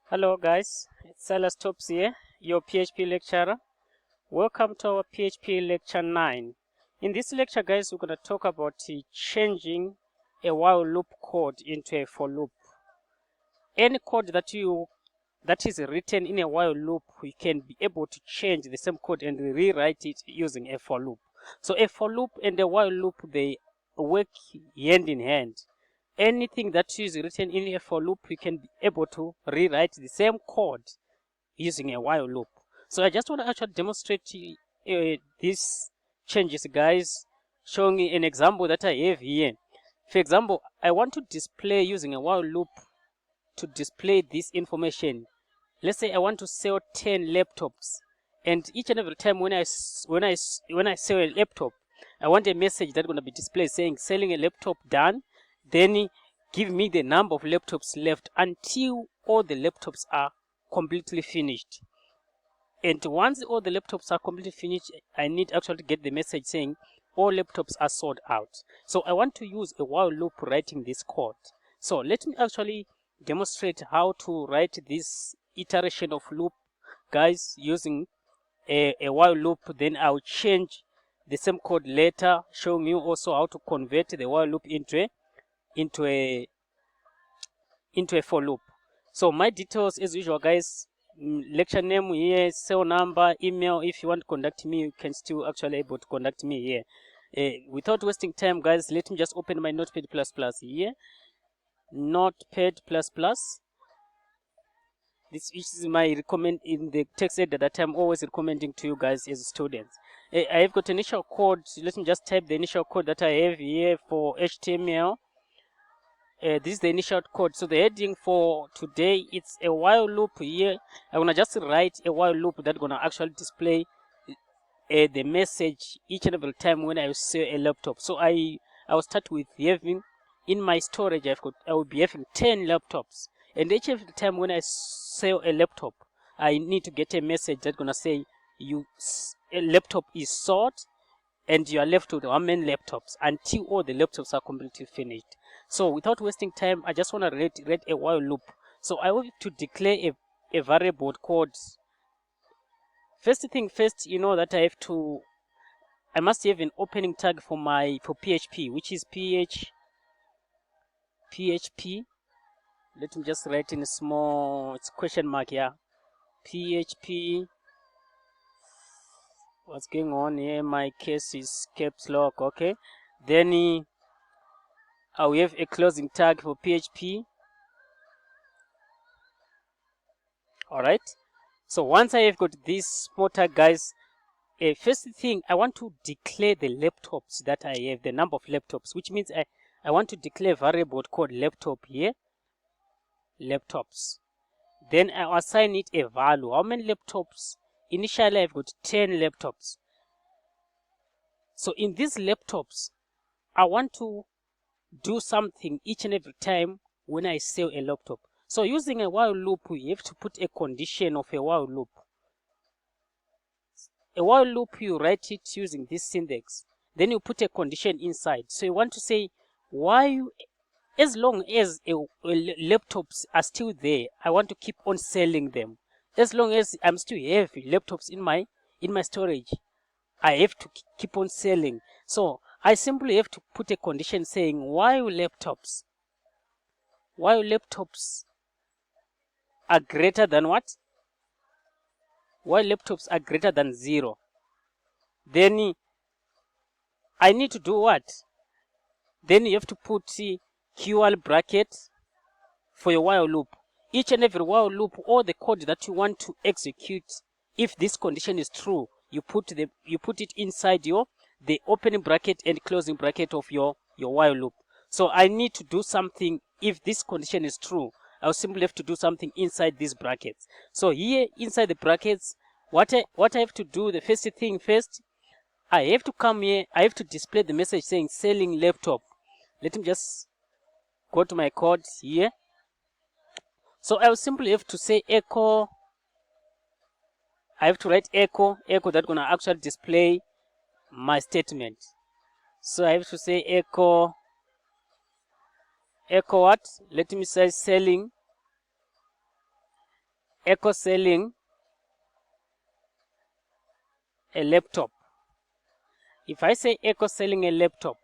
Hello guys, it's Silas Tops here, your PHP lecturer. Welcome to our PHP lecture 9. In this lecture guys, we're going to talk about changing a while loop code into a for loop. Any code that is written in a while loop, you can be able to change the same code and rewrite it using a for loop. So a for loop and a while loop, they work hand in hand. Anything that is written in a for loop, you can be able to rewrite the same code using a while loop. So I just want to actually demonstrate these changes guys, showing an example that I have here. For example, I want to display using a while loop to display this information. Let's say I want to sell 10 laptops, and each and every time when I sell a laptop, I want a message that's going to be displayed saying selling a laptop done. Then give me the number of laptops left until all the laptops are completely finished. And once all the laptops are completely finished, I need actually to get the message saying all laptops are sold out. So I want to use a while loop writing this code. So let me actually demonstrate how to write this iteration of loop guys using a while loop. Then I'll change the same code later, showing you also how to convert the while loop into a for loop. So my details as usual guys, lecture name here, cell number, email. If you want to contact me, you can still actually able to contact me here. Without wasting time guys, let me just open my notepad++ here. Notepad++. This is my recommend in the text editor that I'm always recommending to you guys as students. I have got initial code. Let me just type the initial code that I have here for HTML. This is the initial code. So the heading for today, it's a while loop here. I'm gonna just write a while loop that's gonna actually display the message each and every time when I sell a laptop. So I will start with having in my storage I will be having 10 laptops, and each every time when I sell a laptop, I need to get a message that's gonna say a laptop is sold and you are left with how many laptops until all the laptops are completely finished. So without wasting time, I just want to read a while loop. So I want to declare a variable called. First thing first, you know that I must have an opening tag for PHP, which is PHP. Let me just write in a small, it's question mark here. PHP. What's going on here? My case is caps lock. Okay. Then we have a closing tag for PHP. Alright. So once I have got this small tag guys, first thing I want to declare the laptops that I have, the number of laptops, which means I want to declare a variable called laptop here. Laptops. Then I assign it a value. How many laptops? Initially I've got 10 laptops. So in these laptops, I want to do something each and every time when I sell a laptop. So using a while loop, you have to put a condition of a while loop. A while loop, you write it using this syntax. Then you put a condition inside. So you want to say, as long as laptops are still there, I want to keep on selling them. As long as I'm still have laptops in my storage, I have to keep on selling. So I simply have to put a condition saying while laptops are greater than what? While laptops are greater than 0, then I need to do what? Then you have to put QL bracket for your while loop. Each and every while loop, or the code that you want to execute, if this condition is true, you put it inside the opening bracket and closing bracket of your while loop. So I need to do something. If this condition is true, I'll simply have to do something inside these brackets. So here inside the brackets, what I have to do, the first thing first, I have to come here, I have to display the message saying selling laptop. Let me just go to my code here. So I will simply have to say echo. I have to write echo that's gonna actually display my statement. So I have to say echo what? Let me say selling Echo selling a laptop. If I say Echo selling a laptop,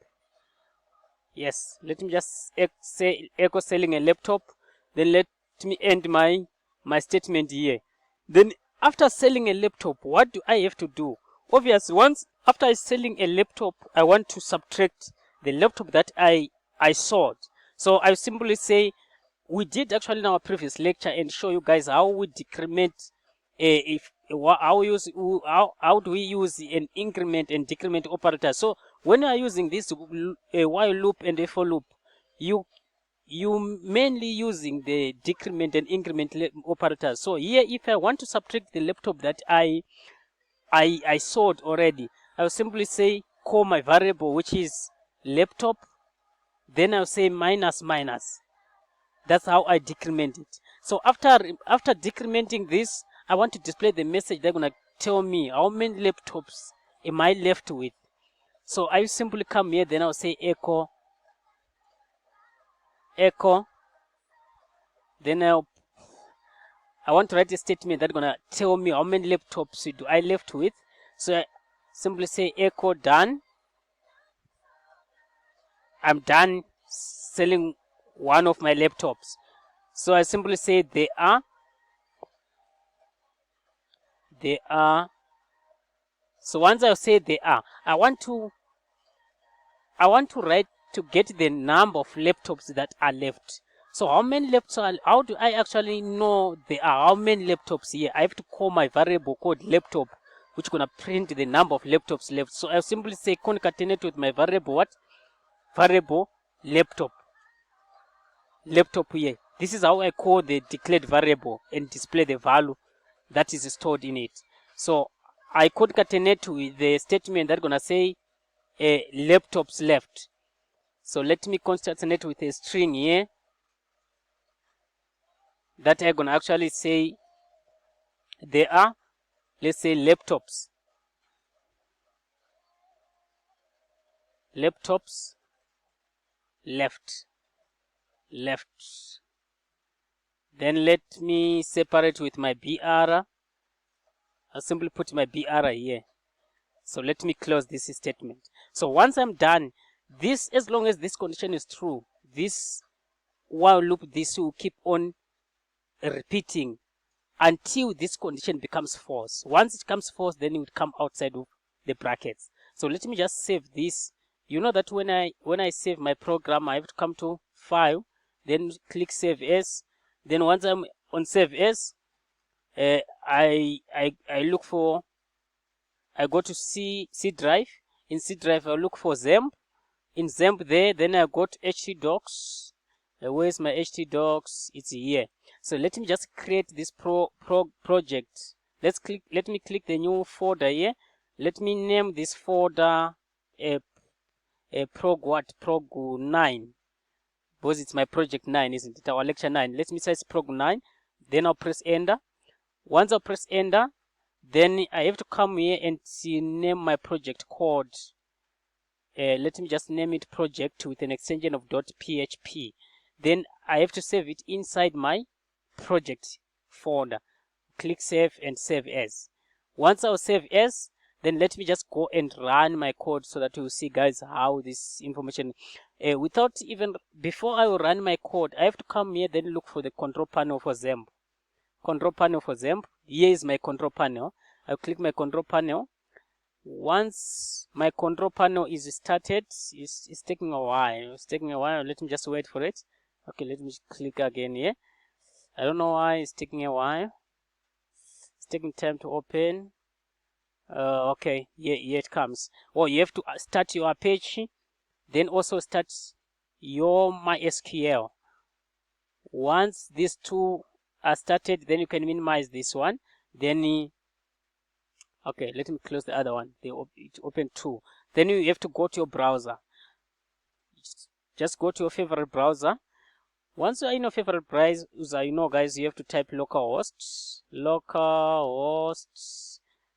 yes, let me just say Echo selling a laptop, then let me end my statement here. Then after selling a laptop, what do I have to do? Obviously, once after selling a laptop, I want to subtract the laptop that I sold. So I simply say, we did actually in our previous lecture and show you guys how we decrement how do we use an increment and decrement operator. So when you are using this while loop and a for loop, you mainly using the decrement and increment operators. So here, if I want to subtract the laptop that I sold already, I will simply say call my variable, which is laptop, then I'll say minus minus. That's how I decrement it. So after decrementing this, I want to display the message they're going to tell me how many laptops am I left with. So I simply come here, then I'll say echo, then I want to write a statement that's going to tell me how many laptops do I left with. So I simply say echo done. I'm done selling one of my laptops. So I simply say they are. So once I say they are, I want to write to get the number of laptops that are left. So how many laptops? How do I actually know there are how many laptops here? I have to call my variable called laptop, which is gonna print the number of laptops left. So I'll simply say concatenate with my variable what? Variable laptop. Laptop here. This is how I call the declared variable and display the value that is stored in it. So I concatenate with the statement that's gonna say laptops left. So let me concatenate with a string here that I'm gonna actually say there are, let's say, laptops left. Then let me separate with my BR. I'll simply put my BR here. So let me close this statement. So once I'm done, this, as long as this condition is true, this while loop, this will keep on repeating until this condition becomes false. Once it becomes false, then it would come outside of the brackets. So let me just save this. You know that when I save my program, I have to come to File, then click Save As. Then once I'm on Save As, I look for, I go to C drive. In C drive, I look for XAMPP. In XAMPP there, then I go to htdocs. Where's my htdocs? It's here. So let me just create this project. Let me click the new folder here. Let me name this folder prog 9, because it's my project 9, isn't it? Our lecture 9. Let me say it's prog 9. Then I'll press enter. Once I press enter, then I have to come here and name my project called. Let me just name it project with an extension of .php. Then I have to save it inside my project folder. Click save and save as. Once I'll save as, then let me just go and run my code so that you see, guys, how this information, without even, before I will run my code, I have to come here, then look for the control panel for XAMPP. Control panel for XAMPP. Here is my control panel. I'll click my control panel. Once my control panel is started, it's taking a while. It's taking a while. Let me just wait for it. Okay, let me click again here. I don't know why it's taking a while. It's taking time to open. Okay, here it comes. Oh, you have to start your Apache, then also start your MySQL. Once these two are started, then you can minimize this one. Then okay, let me close the other one. It opened two. Then you have to go to your browser. Just go to your favorite browser. Once you are in your favorite browser, you know, guys, you have to type localhost,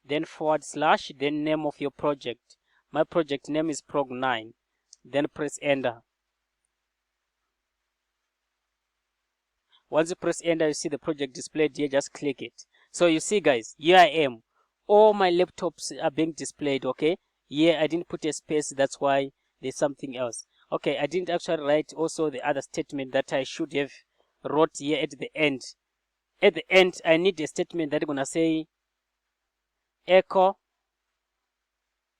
then /, then name of your project. My project name is prog 9. Then press enter. Once you press enter, you see the project displayed here. Just click it. So you see, guys, here I am. All my laptops are being displayed. Okay, here I didn't put a space, that's why there's something else. Okay, I didn't actually write also the other statement that I should have wrote here at the end. At the end, I need a statement that's gonna say echo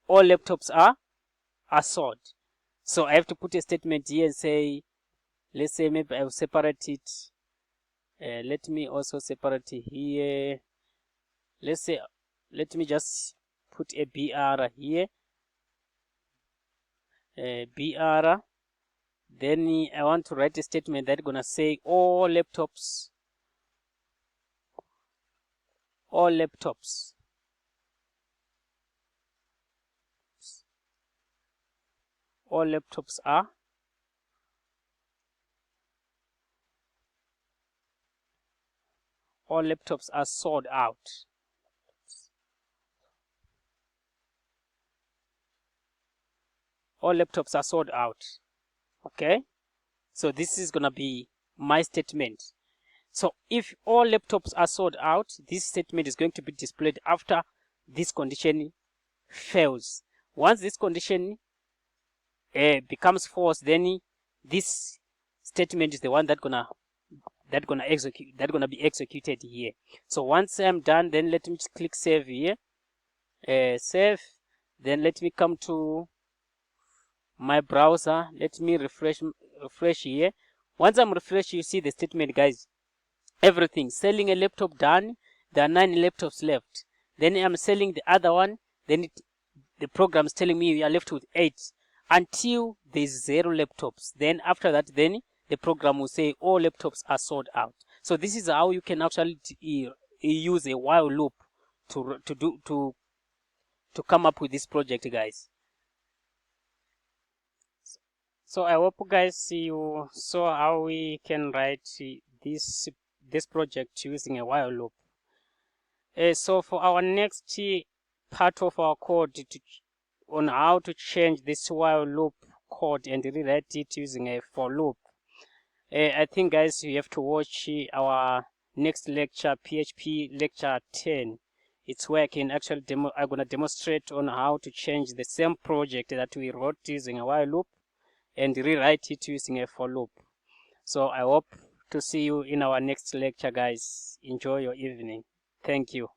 all laptops are sold. So I have to put a statement here and say, let's say maybe I'll separate it. Let me also separate it here. Let's say, let me just put a BR here. BR. Then I want to write a statement that's gonna say all laptops are sold out. All laptops are sold out. Okay, so this is gonna be my statement. So if all laptops are sold out, this statement is going to be displayed after this condition fails. Once this condition becomes false, then this statement is the one that's gonna be executed here. So once I'm done, then let me just click save here. Save. Then let me come to my browser. Let me refresh here. Once I'm refreshed, you see the statement, guys. Everything. Selling a laptop done. There are 9 laptops left. Then I'm selling the other one. Then the program is telling me we are left with 8 until there's 0 laptops. Then after that, then the program will say all laptops are sold out. So this is how you can actually use a while loop to come up with this project, guys. So I hope guys you saw how we can write this project using a while loop. So for our next part of our code on how to change this while loop code and rewrite it using a for loop, I think guys you have to watch our next lecture, PHP lecture 10. It's where I can actually I'm gonna demonstrate on how to change the same project that we wrote using a while loop and rewrite it using a for loop. So I hope to see you in our next lecture, guys. Enjoy your evening. Thank you.